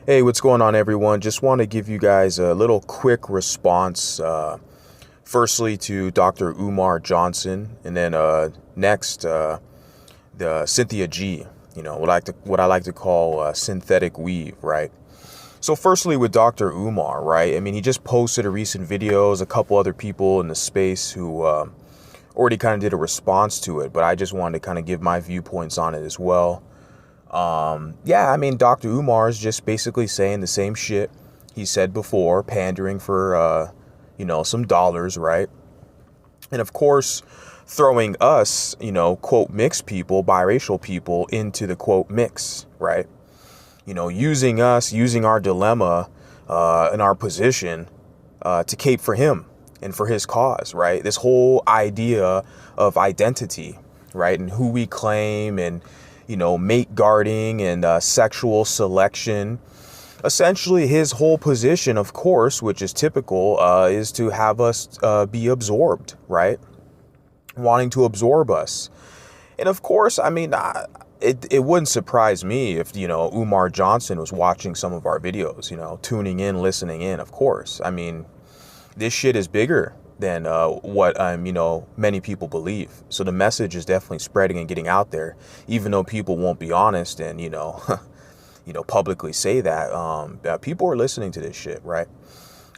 Hey, what's going on, everyone? Just want to give you guys a little quick response. Firstly, to Dr. Umar Johnson, and then next, the Cynthia G. What I like to call synthetic weave, right? So, firstly, with Dr. Umar, right? I mean, he just posted a recent videos. A couple other people in the space who already kind of did a response to it, but I just wanted to kind of give my viewpoints on it as well. Yeah, I mean, Dr. Umar is just basically saying the same shit he said before, pandering for, some dollars, right? And of course, throwing us, quote, mixed people, biracial people into the quote mix, right? Using us, using our dilemma and our position to cape for him and for his cause, right? This whole idea of identity, right? And who we claim and, mate guarding and sexual selection. Essentially, his whole position, of course, which is typical, is to have us be absorbed, right? Wanting to absorb us. And of course, I mean, it wouldn't surprise me if, Umar Johnson was watching some of our videos, tuning in, listening in, of course. I mean, this shit is bigger than what many people believe. So the message is definitely spreading and getting out there, even though people won't be honest and publicly say that people are listening to this shit, right?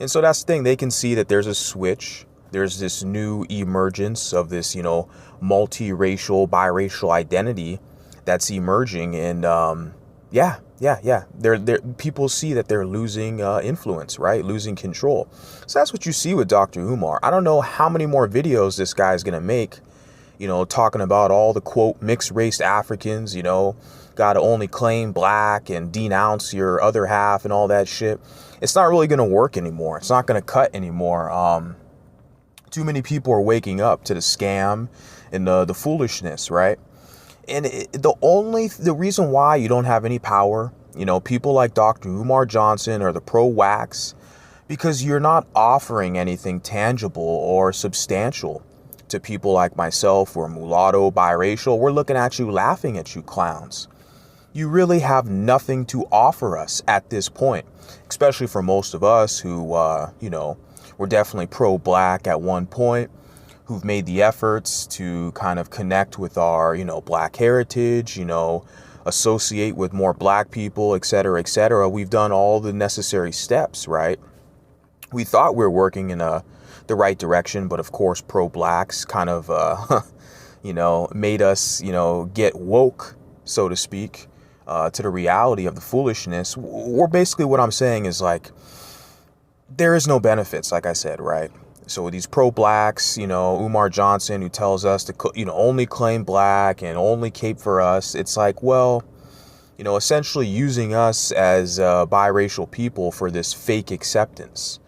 And so that's the thing. They can see that there's a switch. There's this new emergence of this multiracial, biracial identity that's emerging, and yeah. They're people see that they're losing influence, right? Losing control. So that's what you see with Dr. Umar. I don't know how many more videos this guy is going to make, talking about all the quote mixed race Africans, got to only claim black and denounce your other half and all that shit. It's not really going to work anymore. It's not going to cut anymore. Too many people are waking up to the scam and the foolishness, right? And the reason why you don't have any power, people like Dr. Umar Johnson or the pro-wax, because you're not offering anything tangible or substantial to people like myself or Mulatto, Biracial. We're looking at you, laughing at you clowns. You really have nothing to offer us at this point, especially for most of us who, were definitely pro-black at one point, who've made the efforts to kind of connect with our, black heritage, associate with more black people, et cetera, et cetera. We've done all the necessary steps, right? We thought we were working in the right direction, but of course, pro-blacks kind of, made us, get woke, so to speak, to the reality of the foolishness. Or basically what I'm saying is like, there is no benefits, like I said, right? So these pro-blacks, Umar Johnson, who tells us to, only claim black and only cape for us. It's like, well, essentially using us as biracial people for this fake acceptance.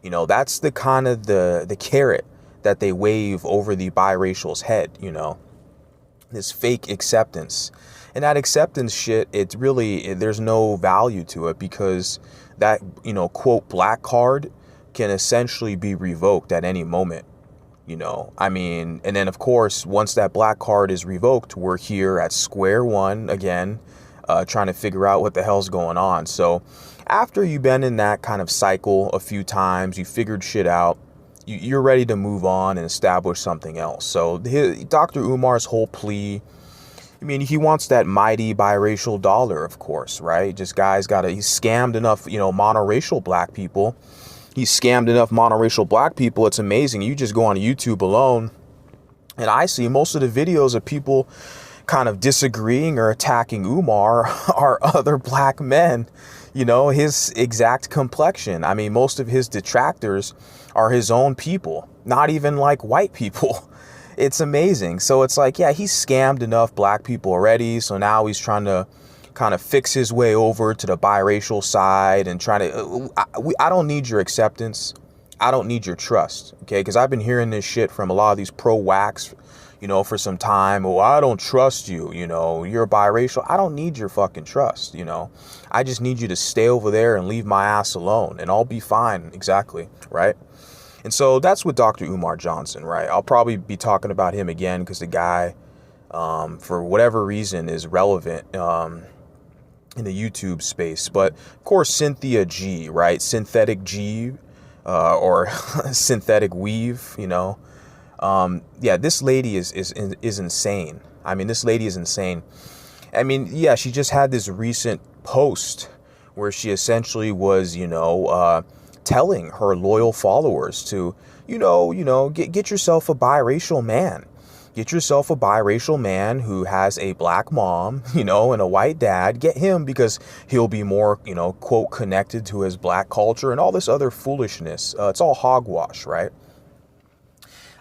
That's the kind of the carrot that they wave over the biracial's head, this fake acceptance. And that acceptance shit, it's really, there's no value to it because that, quote, black card can essentially be revoked at any moment, I mean, and then of course, once that black card is revoked, we're here at square one again, trying to figure out what the hell's going on. So after you've been in that kind of cycle a few times, you figured shit out, you're ready to move on and establish something else. So Dr. Umar's whole plea, I mean, he wants that mighty biracial dollar, of course, right? Just he's scammed enough, monoracial black people. He's scammed enough monoracial black people. It's amazing. You just go on YouTube alone, and I see most of the videos of people kind of disagreeing or attacking Umar are other black men, his exact complexion. I mean, most of his detractors are his own people, not even like white people. It's amazing. So it's like, yeah, he's scammed enough black people already. So now he's trying to kind of fix his way over to the biracial side and trying to, I don't need your acceptance. I don't need your trust. Okay. Cause I've been hearing this shit from a lot of these pro-wax, for some time. Oh, I don't trust you. You're biracial. I don't need your fucking trust. I just need you to stay over there and leave my ass alone and I'll be fine. Exactly. Right. And so that's with Dr. Umar Johnson, right? I'll probably be talking about him again because the guy, for whatever reason, is relevant. in the YouTube space. But of course, Cynthia G, right? Synthetic G, or synthetic weave, you know. Yeah, this lady is insane. I mean, this lady is insane. I mean, yeah, she just had this recent post where she essentially was, you know, telling her loyal followers to, get yourself a biracial man. Get yourself a biracial man who has a black mom, and a white dad. Get him because he'll be more, quote, connected to his black culture and all this other foolishness. It's all hogwash, right?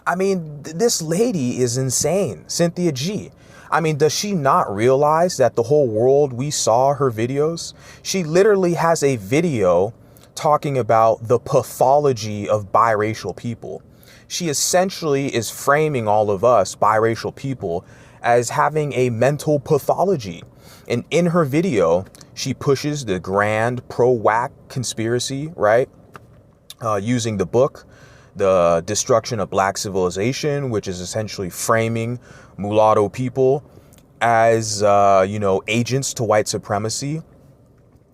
I mean, this lady is insane, Cynthia G. I mean, does she not realize that the whole world, we saw her videos? She literally has a video talking about the pathology of biracial people. She essentially is framing all of us biracial people as having a mental pathology. And in her video, she pushes the grand pro-whack conspiracy, right? Using the book, The Destruction of Black Civilization, which is essentially framing mulatto people as, agents to white supremacy.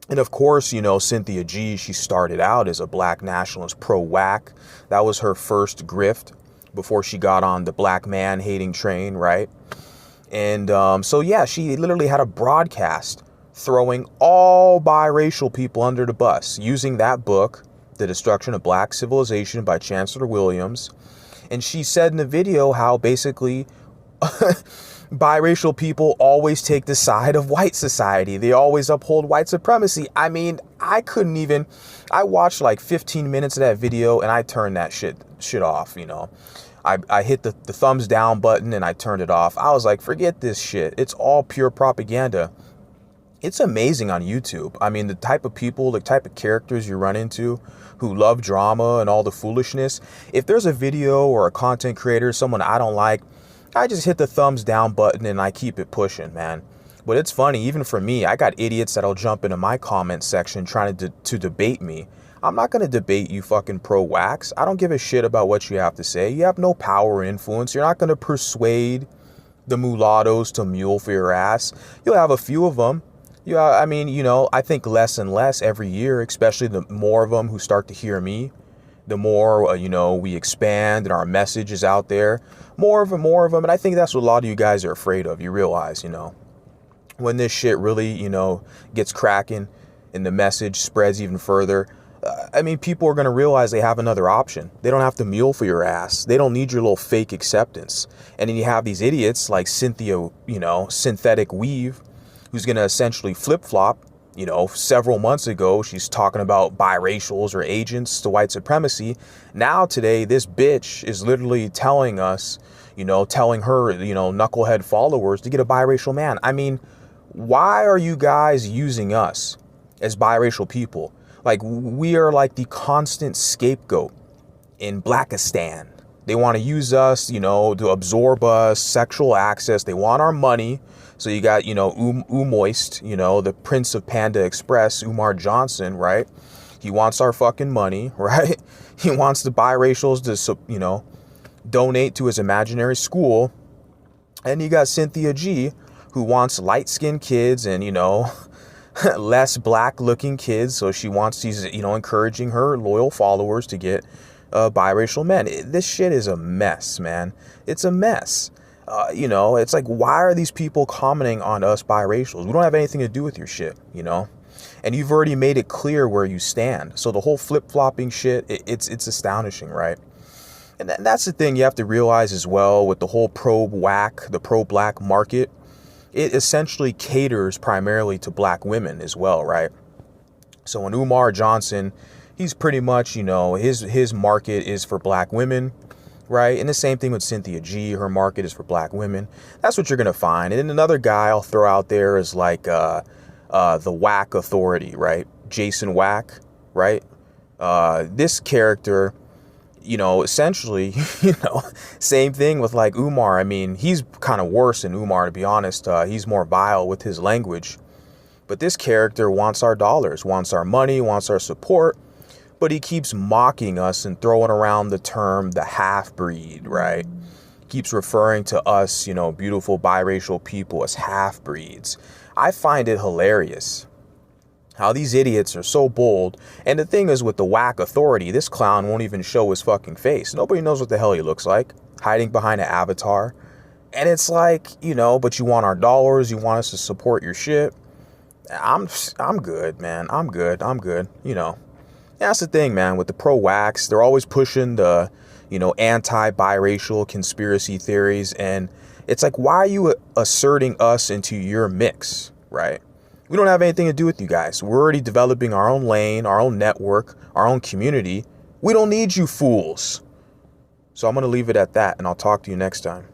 And of course, Cynthia G, she started out as a black nationalist pro-whack. That was her first grift before she got on the black man hating train, right? And so, yeah, she literally had a broadcast throwing all biracial people under the bus using that book, The Destruction of Black Civilization by Chancellor Williams. And she said in the video how basically biracial people always take the side of white society. They always uphold white supremacy. I mean, I watched like 15 minutes of that video and I turned that shit off, I hit the thumbs down button and I turned it off. I was like, forget this shit. It's all pure propaganda. It's amazing on YouTube. I mean, the type of people, the type of characters you run into who love drama and all the foolishness. If there's a video or a content creator, someone I don't like, I just hit the thumbs down button and I keep it pushing, man. But it's funny, even for me, I got idiots that'll jump into my comment section trying to debate me. I'm not going to debate you fucking pro-whacks. I don't give a shit about what you have to say. You have no power or influence. You're not going to persuade the mulattoes to mule for your ass. You'll have a few of them. Yeah, I mean, I think less and less every year, especially the more of them who start to hear me. The more, we expand and our message is out there, more of them. And I think that's what a lot of you guys are afraid of. You realize, when this shit really, gets cracking and the message spreads even further. I mean, people are going to realize they have another option. They don't have to mule for your ass. They don't need your little fake acceptance. And then you have these idiots like Cynthia, synthetic weave, who's going to essentially flip-flop. Several months ago, she's talking about biracials or agents to white supremacy. Now today, this bitch is literally telling us, telling her, knucklehead followers to get a biracial man. I mean, why are you guys using us as biracial people? Like, we are like the constant scapegoat in Blackistan. They want to use us, to absorb us, sexual access. They want our money. So you got, Umoist, the Prince of Panda Express, Umar Johnson, right? He wants our fucking money, right? He wants the biracials to, donate to his imaginary school. And you got Cynthia G, who wants light-skinned kids and, less black-looking kids. So she wants these, encouraging her loyal followers to get biracial men. This shit is a mess, man. It's a mess. It's like, why are these people commenting on us biracials? We don't have anything to do with your shit, and you've already made it clear where you stand. So the whole flip-flopping shit, it's astonishing, right? And that's the thing you have to realize as well with the whole pro-whack, the pro-black market. It essentially caters primarily to black women as well, right? So when Umar Johnson, he's pretty much, his market is for black women. Right. And the same thing with Cynthia G. Her market is for black women. That's what you're going to find. And then another guy I'll throw out there is like the Whack Authority. Right. Jason Whack. Right. This character, essentially, same thing with like Umar. I mean, he's kind of worse than Umar, to be honest. He's more vile with his language. But this character wants our dollars, wants our money, wants our support. But he keeps mocking us and throwing around the term the half-breed, right? Keeps referring to us, beautiful biracial people as half-breeds. I find it hilarious. How these idiots are so bold. And the thing is, with the whack authority, this clown won't even show his fucking face. Nobody knows what the hell he looks like, hiding behind an avatar. And it's like, you know, but you want our dollars, you want us to support your shit. I'm good, man. I'm good. You know, that's the thing, man. With the pro-wax, they're always pushing the, you know, anti-biracial conspiracy theories. And it's like, why are you asserting us into your mix, right? We don't have anything to do with you guys. We're already developing our own lane, our own network, our own community. We don't need you fools. So I'm going to leave it at that, and I'll talk to you next time.